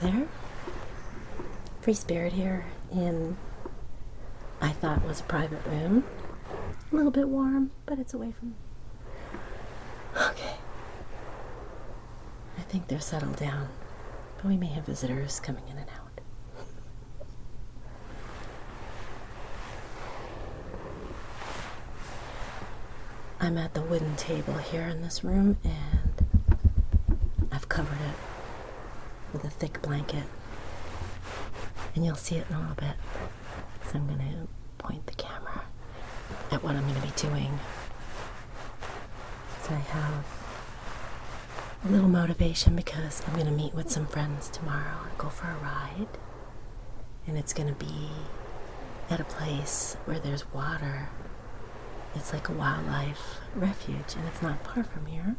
there. Free Spirit here in, I thought was a private room. A little bit warm, but it's away from... Okay. I think they're settled down, but we may have visitors coming in and out. I'm at the wooden table here in this room, and I've covered it with a thick blanket. And you'll see it in a little bit. So I'm going to point the camera at what I'm going to be doing. So I have a little motivation because I'm going to meet with some friends tomorrow and go for a ride. And it's going to be at a place where there's water. It's like a wildlife refuge, and it's not far from here.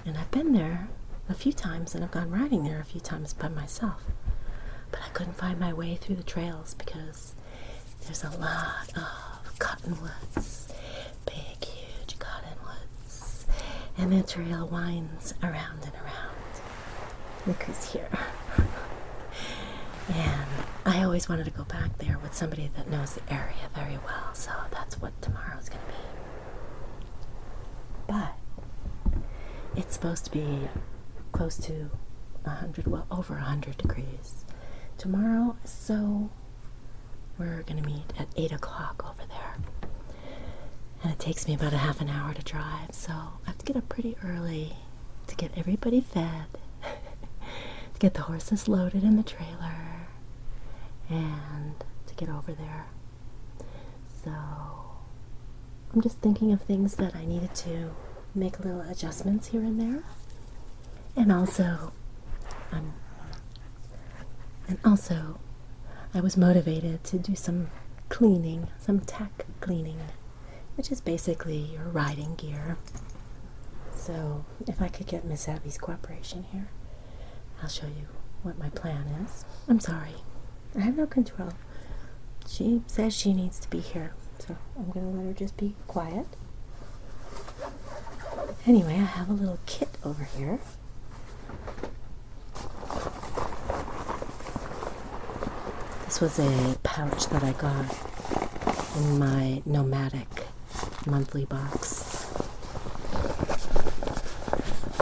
And I've been there a few times, and I've gone riding there a few times by myself. But I couldn't find my way through the trails because there's a lot of cottonwoods, big, huge cottonwoods, and the trail winds around and around. Look who's here. And I always wanted to go back there with somebody that knows the area very well, so that's what tomorrow's going to be. But it's supposed to be close to 100, well, over 100 degrees tomorrow, so we're going to meet at 8 o'clock over there. And it takes me about a half an hour to drive, so I have to get up pretty early to get everybody fed, to get the horses loaded in the trailer, and to get over there. So I'm just thinking of things that I needed to make little adjustments here and there. And also, I was motivated to do some cleaning, some tack cleaning, which is basically your riding gear. So if I could get Miss Abby's cooperation here, I'll show you what my plan is. I'm sorry, I have no control. She says she needs to be here, so I'm going to let her just be quiet. Anyway, I have a little kit over here. This was a pouch that I got in my nomadic monthly box.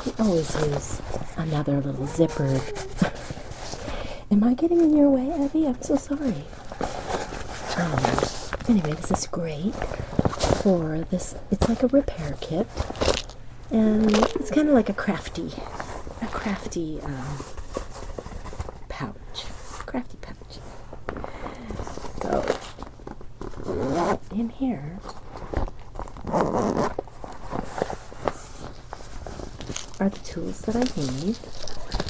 You always use another little zipper. Am I getting in your way, Abby? I'm so sorry. Anyway, this is great for this. It's like a repair kit, and it's kind of like a crafty pouch. Crafty pouch. So, in here are the tools that I need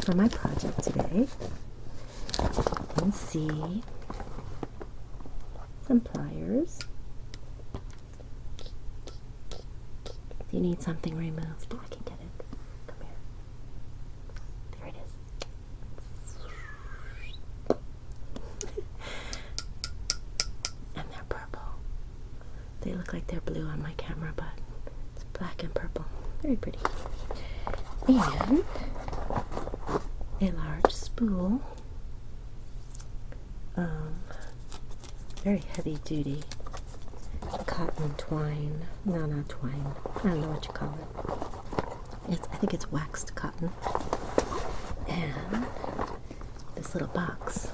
for my project today. You can see some pliers. If you need something removed, I can get it. Come here. There it is. And they're purple. They look like they're blue on my camera, but it's black and purple. Very pretty. And a large spool of very heavy duty cotton twine. No, not twine. I don't know what you call it. I think it's waxed cotton. And this little box.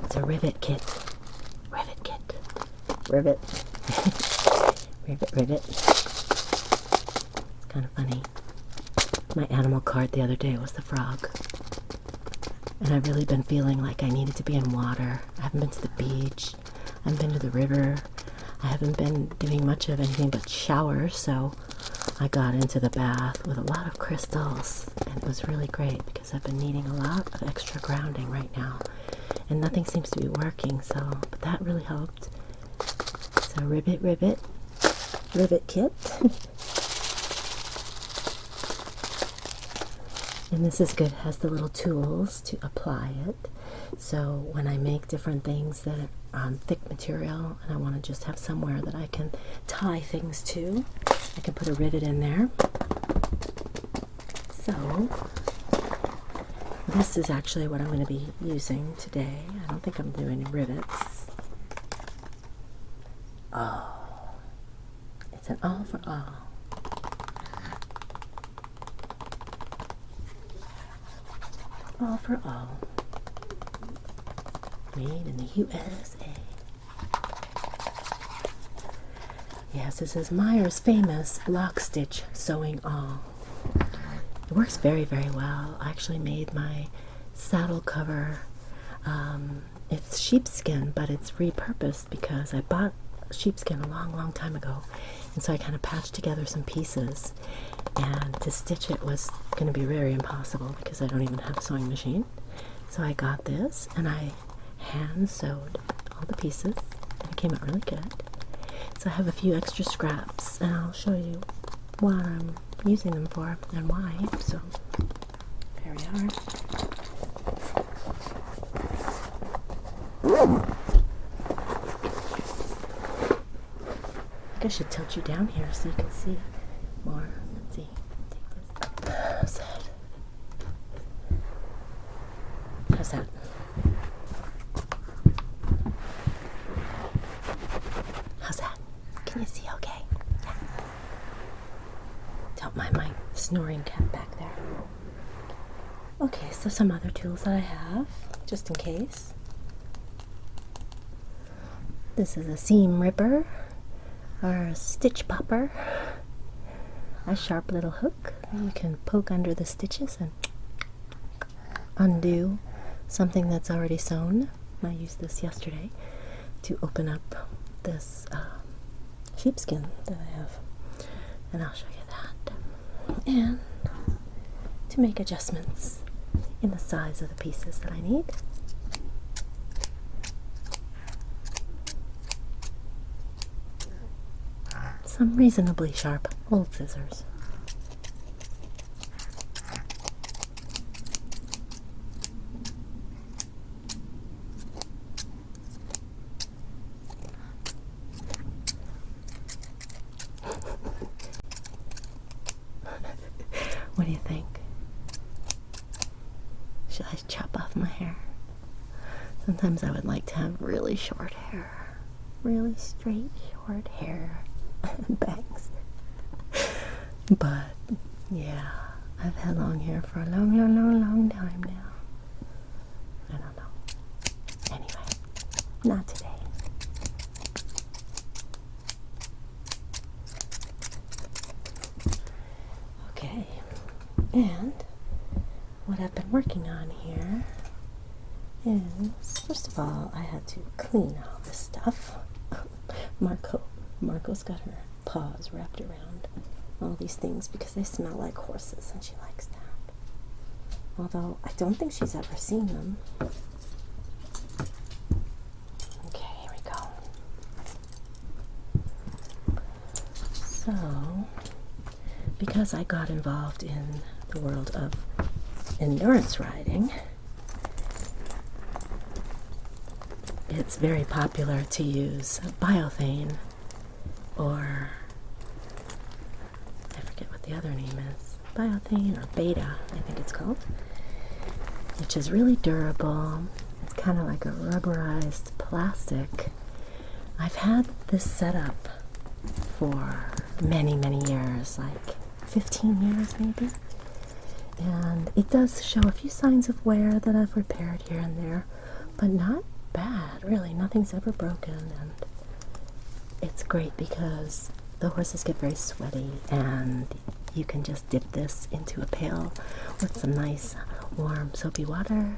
It's a rivet kit. Rivet kit. Rivet. Rivet. It's kind of funny. My animal card the other day was the frog. And I've really been feeling like I needed to be in water. I haven't been to the beach. I haven't been to the river. I haven't been doing much of anything but shower, so I got into the bath with a lot of crystals. And it was really great because I've been needing a lot of extra grounding right now. And nothing seems to be working, but that really helped. So rivet kit. And And this is good, it has the little tools to apply it. So when I make different things that are on thick material and I want to just have somewhere that I can tie things to, I can put a rivet in there. So this is actually what I'm going to be using today. I don't think I'm doing rivets. Oh, it's an all for all. All for all. Made in the USA. Yes, this is Mare's famous block stitch sewing awl. It works very, very well. I actually made my saddle cover. It's sheepskin, but it's repurposed because I bought sheepskin a long, long time ago. And so I kind of patched together some pieces. And to stitch it was going to be very impossible because I don't even have a sewing machine. So I got this and I hand sewed all the pieces and it came out really good. So I have a few extra scraps and I'll show you what I'm using them for and why. So there we are. I think I should tilt you down here so you can see more. Let's see. Take this. How's that? How's that? How's that? Can you see okay? Yeah. Don't mind my snoring cat back there. Okay, so some other tools that I have, just in case. This is a seam ripper, or a stitch popper. A sharp little hook. You can poke under the stitches and undo something that's already sewn. I used this yesterday to open up this sheepskin that I have. And I'll show you that. And to make adjustments in the size of the pieces that I need. Some reasonably sharp old scissors. What do you think? Should I chop off my hair? Sometimes I would like to have really short hair. Really straight, short hair. And bangs. But, yeah, I've had long hair for a long, long, long, long time now. I don't know. Anyway, not today. Okay, and what I've been working on here is, first of all, I had to clean all this stuff. Marco's got her paws wrapped around all these things because they smell like horses and she likes that. Although I don't think she's ever seen them. Okay, here we go. So, because I got involved in the world of endurance riding, it's very popular to use biothane, or I forget what the other name is, biothane or beta, I think it's called, which is really durable. It's kind of like a rubberized plastic. I've had this set up for many, many years, like 15 years maybe, and it does show a few signs of wear that I've repaired here and there, but not bad, really. Nothing's ever broken, and it's great because the horses get very sweaty and you can just dip this into a pail with some nice warm soapy water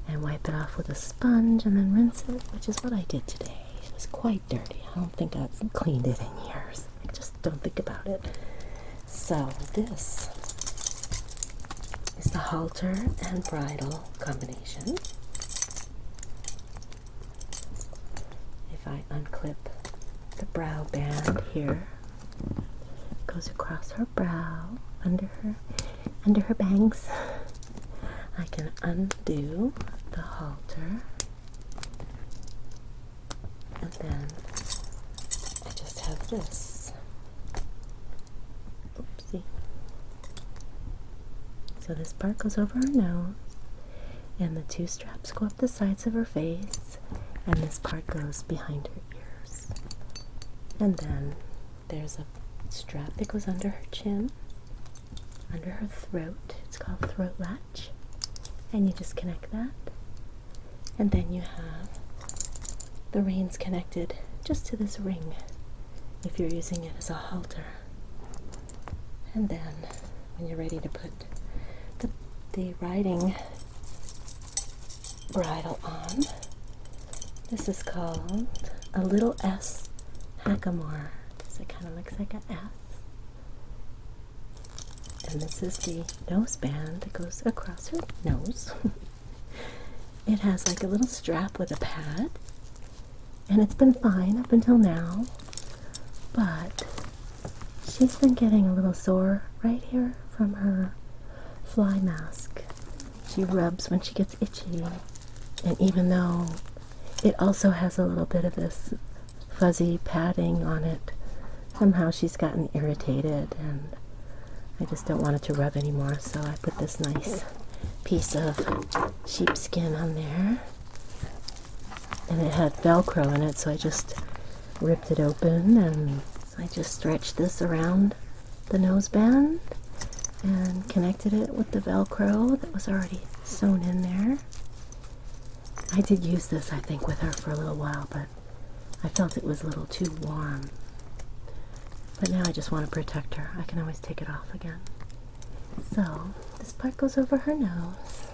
and wipe it off with a sponge and then rinse it, which is what I did today. It was quite dirty. I don't think I've cleaned it in years. I just don't think about it. So this is the halter and bridle combination. If I unclip the brow band here, goes across her brow, under her bangs, I can undo the halter, and then I just have this. Oopsie. So this part goes over her nose, and the two straps go up the sides of her face, and this part goes behind her ears. And then there's a strap that goes under her chin, under her throat. It's called throat latch. And you just connect that. And then you have the reins connected just to this ring if you're using it as a halter. And then when you're ready to put the riding bridle on, this is called a little S hackamore. So it kind of looks like an S. And this is the nose band that goes across her nose. It has like a little strap with a pad, and it's been fine up until now, but she's been getting a little sore right here from her fly mask. She rubs when she gets itchy, and even though it also has a little bit of this fuzzy padding on it, somehow she's gotten irritated, and I just don't want it to rub anymore, so I put this nice piece of sheepskin on there. And it had Velcro in it, so I just ripped it open, and I just stretched this around the noseband and connected it with the Velcro that was already sewn in there. I did use this, I think, with her for a little while, but I felt it was a little too warm. But now I just want to protect her. I can always take it off again. So, this part goes over her nose.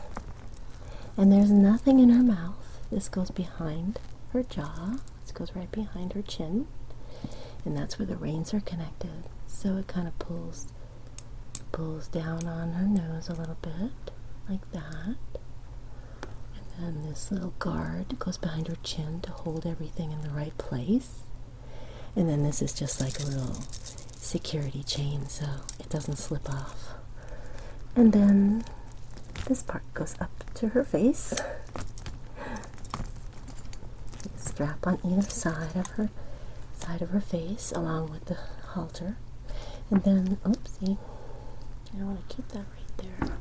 And there's nothing in her mouth. This goes behind her jaw. This goes right behind her chin. And that's where the reins are connected. So it kind of pulls down on her nose a little bit, like that. And then this little guard goes behind her chin to hold everything in the right place. And then this is just like a little security chain so it doesn't slip off. And then this part goes up to her face. Strap on either side of her face along with the halter. And then, oopsie, I want to keep that right there.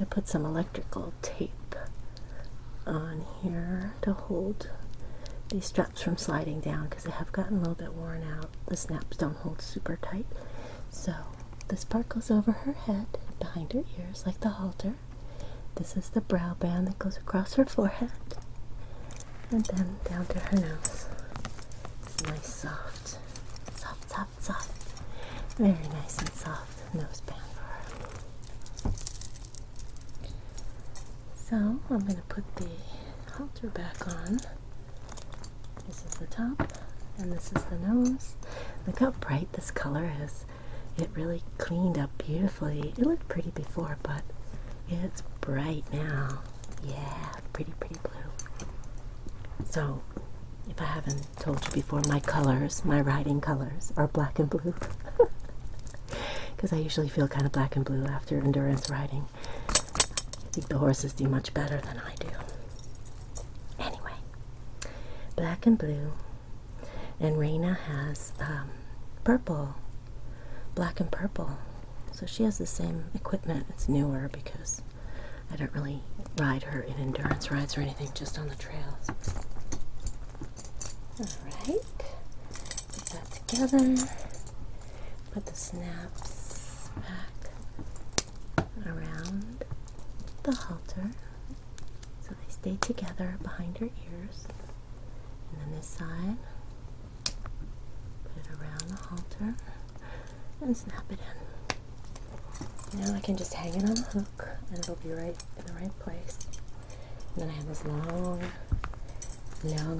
I put some electrical tape on here to hold these straps from sliding down because they have gotten a little bit worn out. The snaps don't hold super tight. So this part goes over her head, behind her ears, like the halter. This is the brow band that goes across her forehead. And then down to her nose. It's nice, soft, very nice and soft nose band for her. So I'm going to put the halter back on. This is the top, and this is the nose. Look how bright this color is. It really cleaned up beautifully. It looked pretty before, but it's bright now. Yeah, pretty blue. So, if I haven't told you before, my colors, my riding colors, are black and blue. Because I usually feel kind of black and blue after endurance riding. I think the horses do much better than I do. Anyway, black and blue. And Raina has purple, black and purple. So she has the same equipment. It's newer because I don't really ride her in endurance rides or anything, just on the trails. Alright, put that together. Put the snaps back around the halter so they stay together behind her ears. And then this side, put it around the halter and snap it in. Now I can just hang it on a hook and it'll be right in the right place. And then I have this long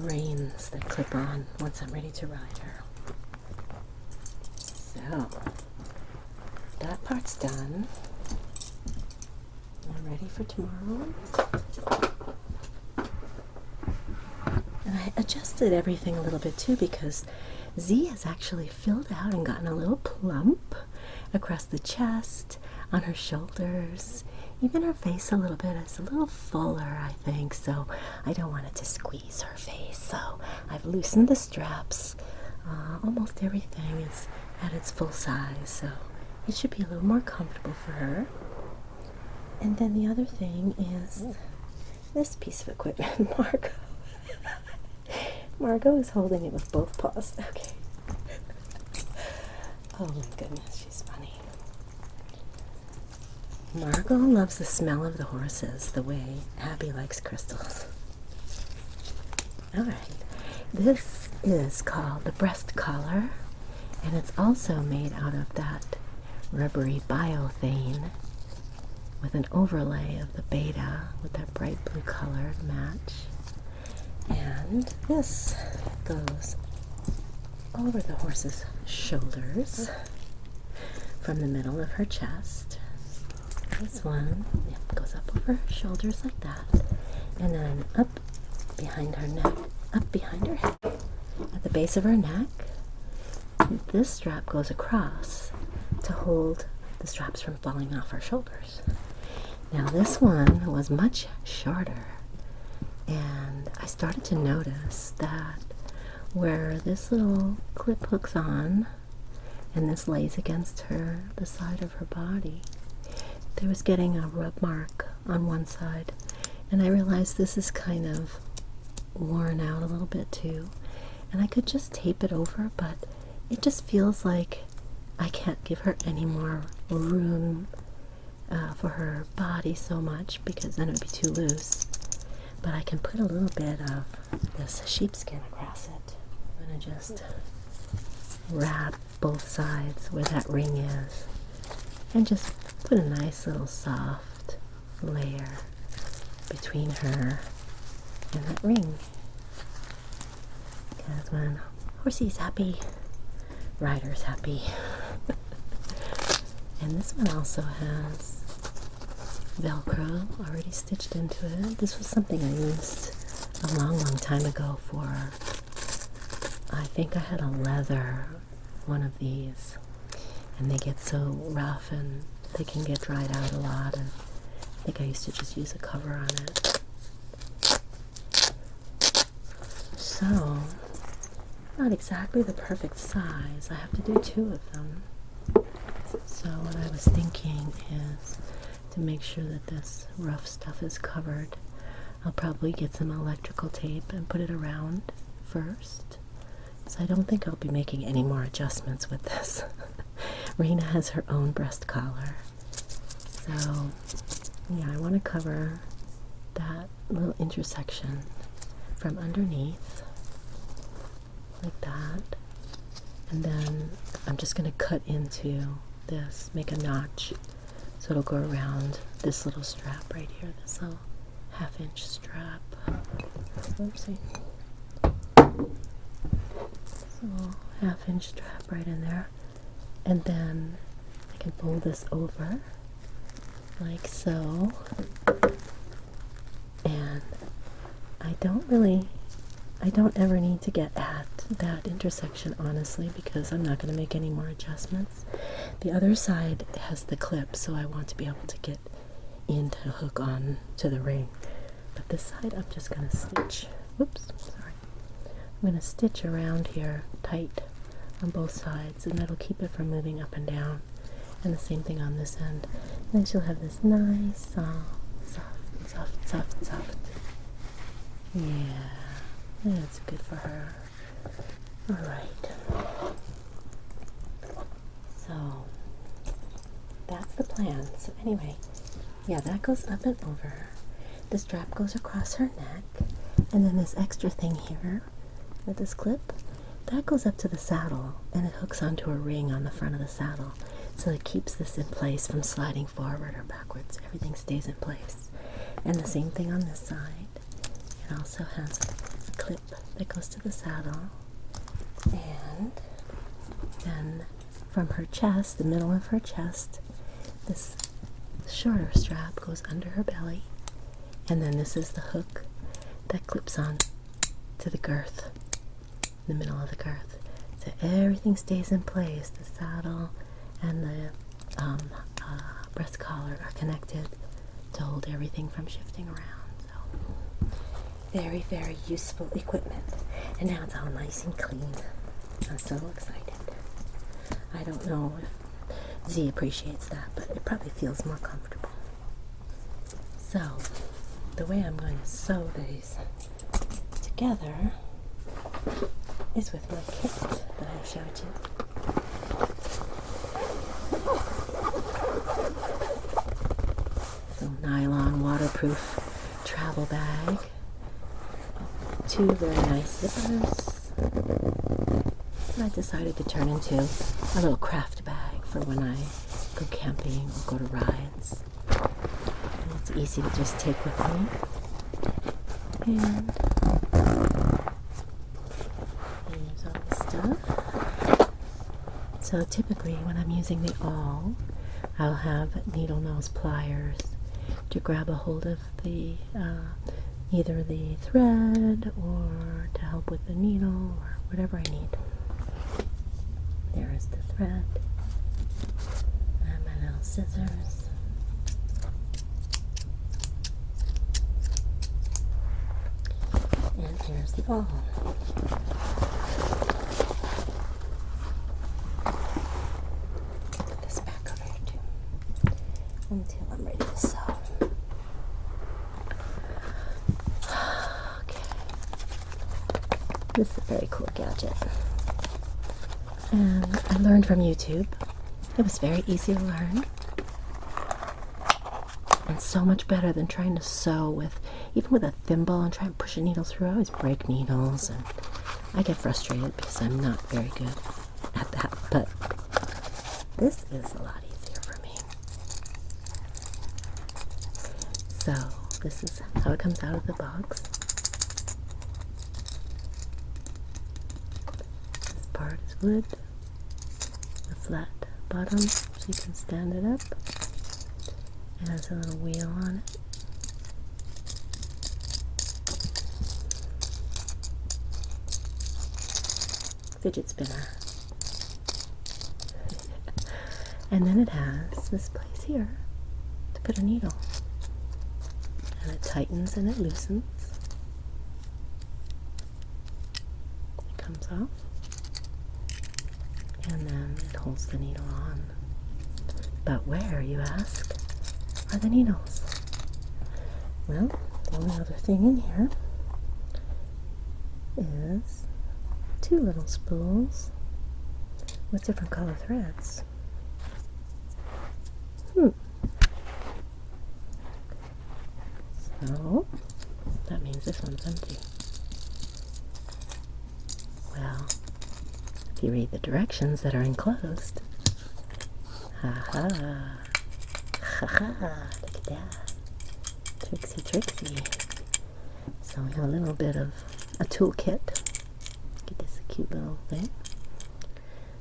reins that clip on once I'm ready to ride her. So, that part's done. I'm ready for tomorrow. And I adjusted everything a little bit too because Z has actually filled out and gotten a little plump across the chest, on her shoulders, Even her face a little bit is a little fuller, I think, so I don't want it to squeeze her face. So I've loosened the straps. Almost everything is at its full size, so it should be a little more comfortable for her. And then the other thing is this piece of equipment. Margot is holding it with both paws. Okay. Oh my goodness, she's funny. Margot loves the smell of the horses the way Abby likes crystals. Alright, this is called the breast collar, and it's also made out of that rubbery biothane with an overlay of the beta with that bright blue color to match. And this goes over the horse's shoulders from the middle of her chest. This one goes up over her shoulders like that, and then up behind her neck, up behind her head, at the base of her neck. This strap goes across to hold the straps from falling off her shoulders. Now this one was much shorter, and I started to notice that where this little clip hooks on and this lays against the side of her body, there was getting a rub mark on one side, and I realized this is kind of worn out a little bit too, and I could just tape it over, but it just feels like I can't give her any more room for her body so much, because then it would be too loose. But I can put a little bit of this sheepskin across it. I'm going to just wrap both sides where that ring is and just put a nice little soft layer between her and that ring. Because when horsey's happy, rider's happy. And this one also has Velcro already stitched into it. This was something I used a long time ago for, I think I had a leather one of these, and they get so rough and they can get dried out a lot, and I think I used to just use a cover on it. So, not exactly the perfect size. I have to do 2 of them. So what I was thinking is to make sure that this rough stuff is covered, I'll probably get some electrical tape and put it around first. So I don't think I'll be making any more adjustments with this. Raina has her own breast collar. So yeah, I want to cover that little intersection from underneath like that, and then I'm just going to cut into this, make a notch so it'll go around this little strap right here, this little 1/2-inch strap. Oopsie. So 1/2-inch strap right in there, and then I can fold this over like so, and I don't ever need to get at that intersection, honestly, because I'm not going to make any more adjustments. The other side has the clip, so I want to be able to get in to hook on to the ring. But this side I'm just going to stitch, whoops, sorry. I'm going to stitch around here tight on both sides, and that'll keep it from moving up and down. And the same thing on this end. And then she'll have this nice, soft. Yeah, that's good for her. Alright. So, that's the plan. So anyway, yeah, that goes up and over. The strap goes across her neck. And then this extra thing here, with this clip, that goes up to the saddle, and it hooks onto a ring on the front of the saddle. So it keeps this in place from sliding forward or backwards. Everything stays in place. And the same thing on this side. It also has a clip that goes to the saddle. And then from her chest, the middle of her chest, this shorter strap goes under her belly. And then this is the hook that clips on to the girth, the middle of the girth. So everything stays in place. The saddle and the breast collar are connected to hold everything from shifting around. So very, very useful equipment. And now it's all nice and clean. I'm so excited. I don't know if Z appreciates that, but it probably feels more comfortable. So the way I'm going to sew these together is with my kit that I showed you. So nylon waterproof travel bag, 2 very nice zippers. And I decided to turn into a little craft bag for when I go camping or go to rides. And it's easy to just take with me. And here's all the stuff. So typically when I'm using the awl, I'll have needle nose pliers to grab a hold of the either the thread or to help with the needle or whatever I need. There is the thread and my little scissors. And here's the awl. Put this back over here too until I'm ready to sew. Okay. This is a very cool gadget. And I learned from YouTube. It was very easy to learn. And so much better than trying to sew with, even with a thimble and try and push a needle through. I always break needles and I get frustrated because I'm not very good at that. But this is a lot easier for me. So this is how it comes out of the box. Part is wood, a flat bottom so you can stand it up. It has a little wheel on it. Fidget spinner. And then it has this place here to put a needle. And it tightens and it loosens. It comes off. And then it holds the needle on. But where, you ask, are the needles? Well, the only other thing in here is 2 little spools with different color threads. So, that means this one's empty. Well, if you read the directions that are enclosed. Ha-ha. Ha-ha. Look at that. Tricksy, tricksy. So we have a little bit of a toolkit. Get this cute little thing.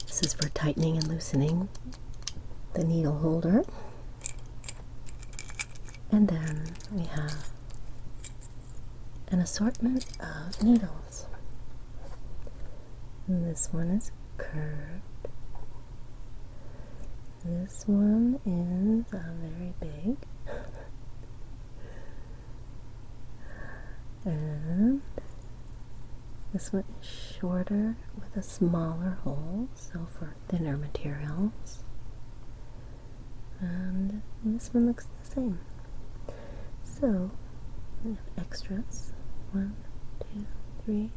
This is for tightening and loosening the needle holder. And then we have an assortment of needles. And this one is curved. This one is very big. And this one is shorter with a smaller hole, so for thinner materials. And this one looks the same. So we have extras. 1, 2, 3,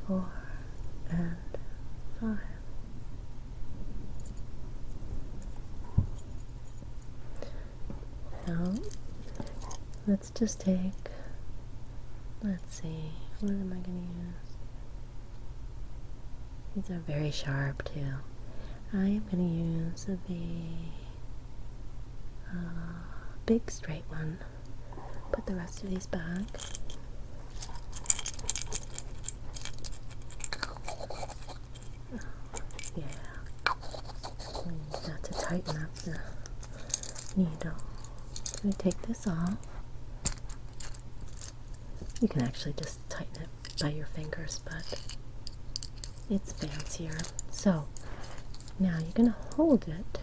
4, and 5. Now, let's just take, let's see, what am I going to use? These are very sharp too. I am going to use the big straight one. Put the rest of these back. Yeah. Got to tighten up the needle. So we take this off. You can actually just tighten it by your fingers, but it's fancier. So now you're going to hold it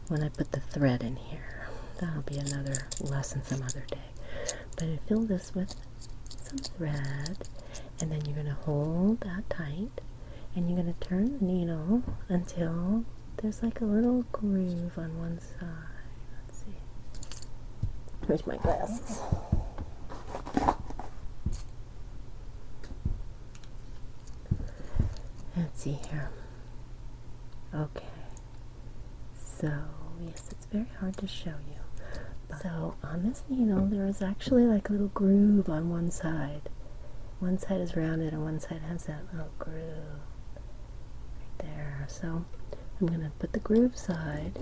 when I put the thread in here. that'll be another lesson some other day. But I fill this with some thread, and then you're going to hold that tight, and you're going to turn the needle until there's like a little groove on one side. Let's see. Where's my glasses? Let's see here. Okay. So, yes, it's very hard to show you. So, on this needle, there is actually like a little groove on one side. One side is rounded and one side has that little groove right there. So, I'm going to put the groove side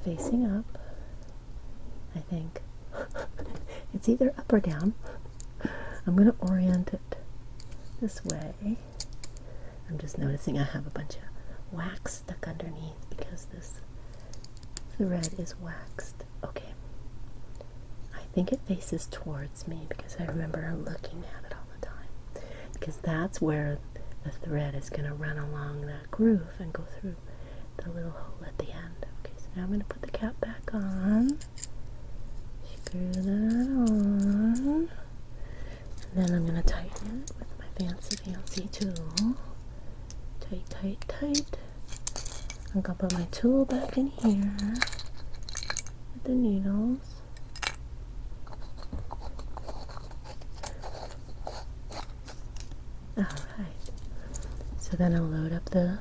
facing up. I think it's either up or down. I'm going to orient it this way. I'm just noticing I have a bunch of wax stuck underneath because this thread is waxed. Okay. I think it faces towards me because I remember looking at it all the time. Because that's where the thread is going to run along that groove and go through the little hole at the end. Okay, so now I'm going to put the cap back on. Screw that on. And then I'm going to tighten it with my fancy tool. Tight, tight, tight. I'm going to put my tool back in here with the needles. Alright. So then I'll load up the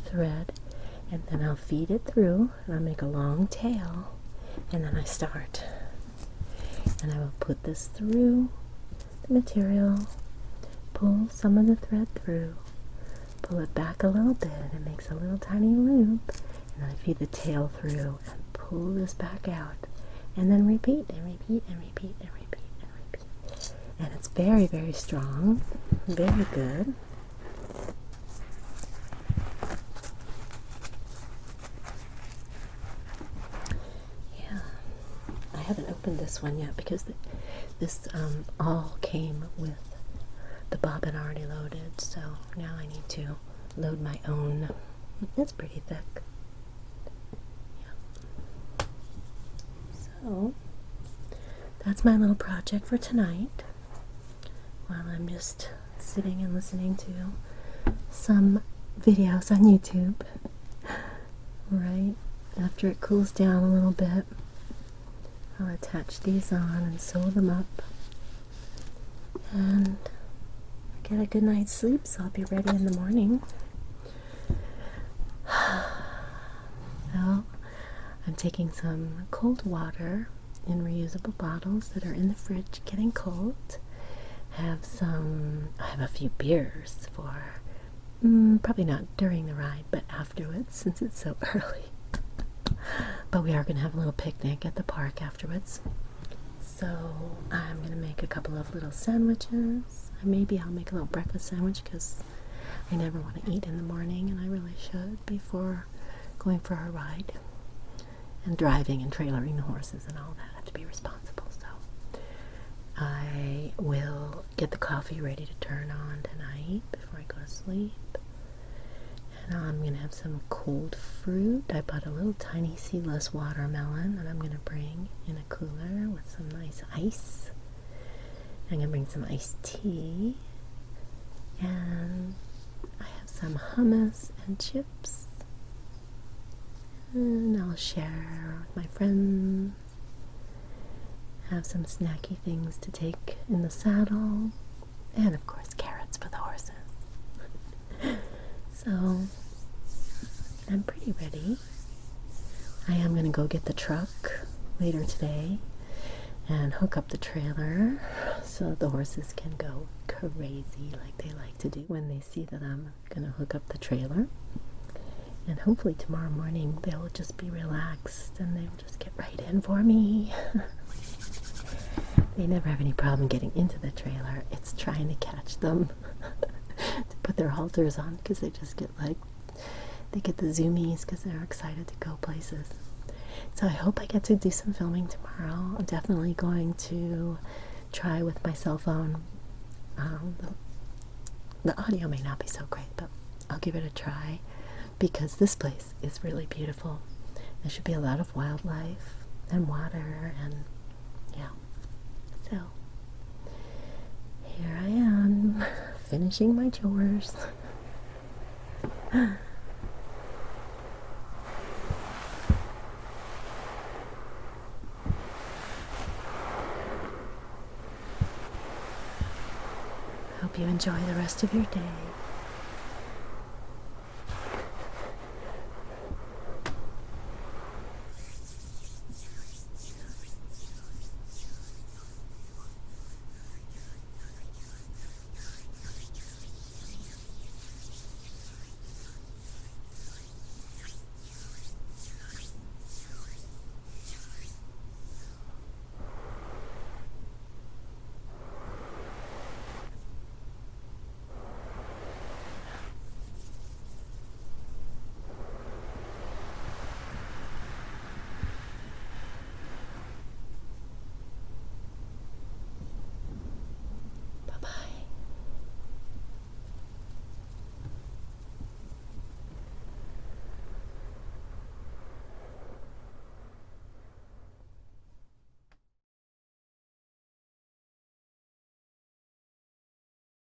thread, and then I'll feed it through, and I'll make a long tail, and then I start. And I will put this through the material, pull some of the thread through, pull it back a little bit, it makes a little tiny loop, and then I feed the tail through and pull this back out, and then repeat and repeat and repeat and repeat and repeat. And it's very, very strong, very good. Yeah, I haven't opened this one yet because this all came with the bobbin already loaded, so now I need to load my own. It's pretty thick. Yeah. So that's my little project for tonight while I'm just sitting and listening to some videos on YouTube. Right after it cools down a little bit, I'll attach these on and sew them up and get a good night's sleep, so I'll be ready in the morning. Well, I'm taking some cold water in reusable bottles that are in the fridge getting cold. I have a few beers for, probably not during the ride, but afterwards, since it's so early. But we are going to have a little picnic at the park afterwards. So I'm going to make a couple of little sandwiches. Maybe I'll make a little breakfast sandwich because I never want to eat in the morning, and I really should before going for a ride. And driving and trailering the horses and all that. I have to be responsible. So I will get the coffee ready to turn on tonight before I go to sleep. And I'm going to have some cold fruit. I bought a little tiny seedless watermelon that I'm going to bring in a cooler with some nice ice. I'm going to bring some iced tea. And I have some hummus and chips. And I'll share with my friends. Have some snacky things to take in the saddle. And of course carrots for the horses. So, I'm pretty ready. I am going to go get the truck later today and hook up the trailer so the horses can go crazy like they like to do when they see that I'm going to hook up the trailer. And hopefully tomorrow morning they'll just be relaxed and they'll just get right in for me. They never have any problem getting into the trailer. It's trying to catch them to put their halters on because they just get they get the zoomies because they're excited to go places. So I hope I get to do some filming tomorrow. I'm definitely going to try with my cell phone. The audio may not be so great, but I'll give it a try because this place is really beautiful. There should be a lot of wildlife and water, and yeah. So here I am, finishing my chores. Hope you enjoy the rest of your day.